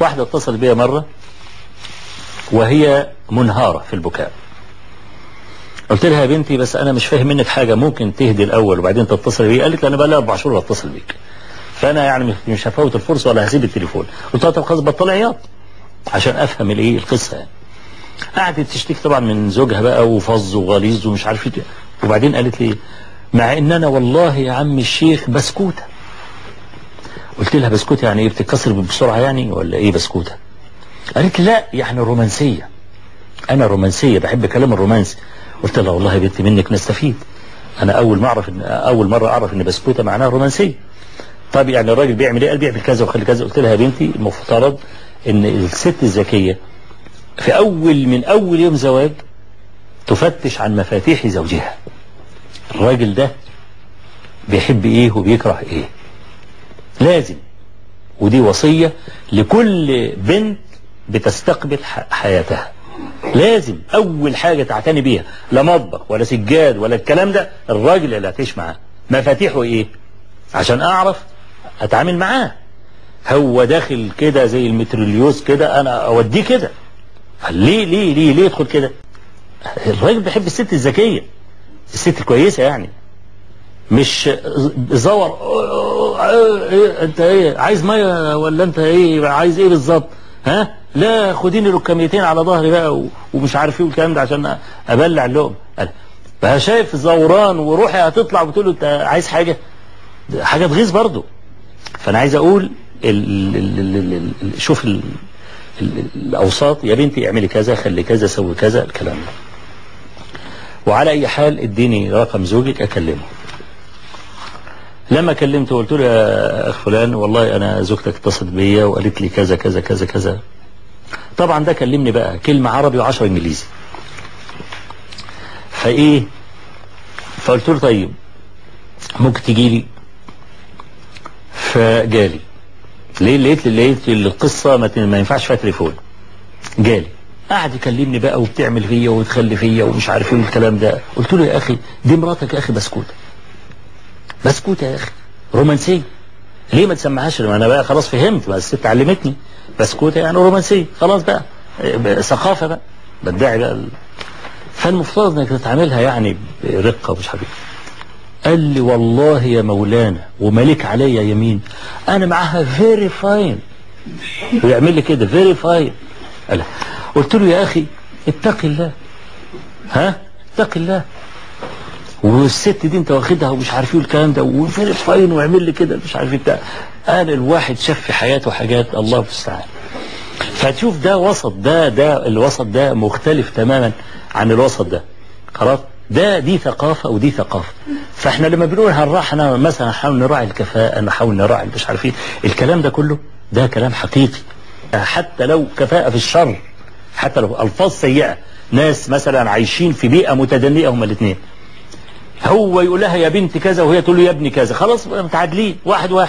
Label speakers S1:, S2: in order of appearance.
S1: واحدة اتصل بيا مرة وهي منهارة في البكاء. قلت لها يا بنتي بس انا مش فاهم منك حاجة، ممكن تهدي الاول وبعدين تتصل بيا؟ قالت لي انا بقى لي 4 شهور اتصل بيك، فانا يعني مش هفوت الفرصة ولا هسيب التليفون. قلت لها طب خلاص بطل عياط عشان افهم الايه القصة يعني. قعدت تشتكي طبعا من زوجها بقى وفظ وغليظ ومش عارف ايه، وبعدين قالت لي مع ان انا والله يا عم الشيخ بسكوتة. قلت لها بسكوتة يعني ايه، بتتكسر بسرعة يعني ولا ايه بسكوتة؟ قالت لي لا يعني رومانسية، انا رومانسية بحب كلام الرومانسي. قلت لها والله يا بنتي منك نستفيد، انا اول مرة اعرف ان بسكوتة معناها رومانسية. طب يعني الراجل بيعمل ايه؟ قال بيعمل كذا وخلي كذا. قلت لها يا بنتي المفترض ان الست الذكية في من اول يوم زواج تفتش عن مفاتيح زوجها، الراجل ده بيحب ايه وبيكره ايه، لازم. ودي وصية لكل بنت بتستقبل حياتها، لازم اول حاجة تعتني بيها، لا مطبخ ولا سجاد ولا الكلام ده، الراجل اللي هتعيش معاه مفاتيحه ايه عشان اعرف اتعامل معاه. هو داخل كده زي المتروليوز كده انا اوديه كده، ليه يدخل كده؟ الراجل بيحب الست الذكية، الست الكويسة يعني، مش زور انت ايه عايز ميه ولا انت ايه عايز ايه بالظبط، ها لا خديني ركاميتين على ظهري بقى ومش عارف ايه والكلام ده عشان ابلع اللقمه. فشايف زوران وروحي هتطلع وتقول له انت عايز حاجه تغيظ برضه. فانا عايز اقول شوف الاوساط يا بنتي، اعملي كذا خلي كذا سوي كذا الكلام ده. وعلى اي حال اديني رقم زوجك اكلمه. لما كلمته قلت له يا اخ فلان والله انا زوجتك اتصلت بيا وقالت لي كذا كذا كذا كذا. طبعا ده كلمني بقى كلمة عربي و10 انجليزي. فقلت له طيب ممكن تجي لي؟ فجالي. لقيت القصة ما ينفعش فيها تليفون. جالي قاعد يكلمني بقى وبتعمل فيا وتخلي فيا ومش عارف ايه الكلام ده. قلت له يا اخي دي مراتك يا اخي بسكوتة يا اخي رومانسية، ليه ما تسمعهاش؟ انا بقى خلاص فهمت بقى، الست علمتني بسكوتة يعني رومانسية، خلاص بقى ثقافة بقى بدعي بقى فالمفترض انك تتعاملها يعني برقة ومش عارف. قال لي والله يا مولانا ومالك عليا يمين انا معاها فيري فاين، ويعمل لي كده فيري فاين. قلت له يا اخي اتق الله، اتق الله، والست دي انت واخدها ومش عارف ايه الكلام ده وفيري فاين ويعمل لي كده مش عارف ايه. انا الواحد شاف في حياته حاجات الله المستعان. فتشوف ده وسط، ده الوسط ده مختلف تماما عن الوسط ده، خلاص دي ثقافة ودي ثقافة. فاحنا لما بنقول هنراعي مثلا نحاول نراعي الكفاءة، نحاول نراعي مش عارف ايه الكلام ده كله، ده كلام حقيقي. حتى لو كفاءة في الشر، حتى لو الفاظ سيئة، ناس مثلا عايشين في بيئة متدنية هما الاثنين، هو يقول لها يا بنت كذا وهي تقول له يا ابني كذا، خلاص متعادلين واحد.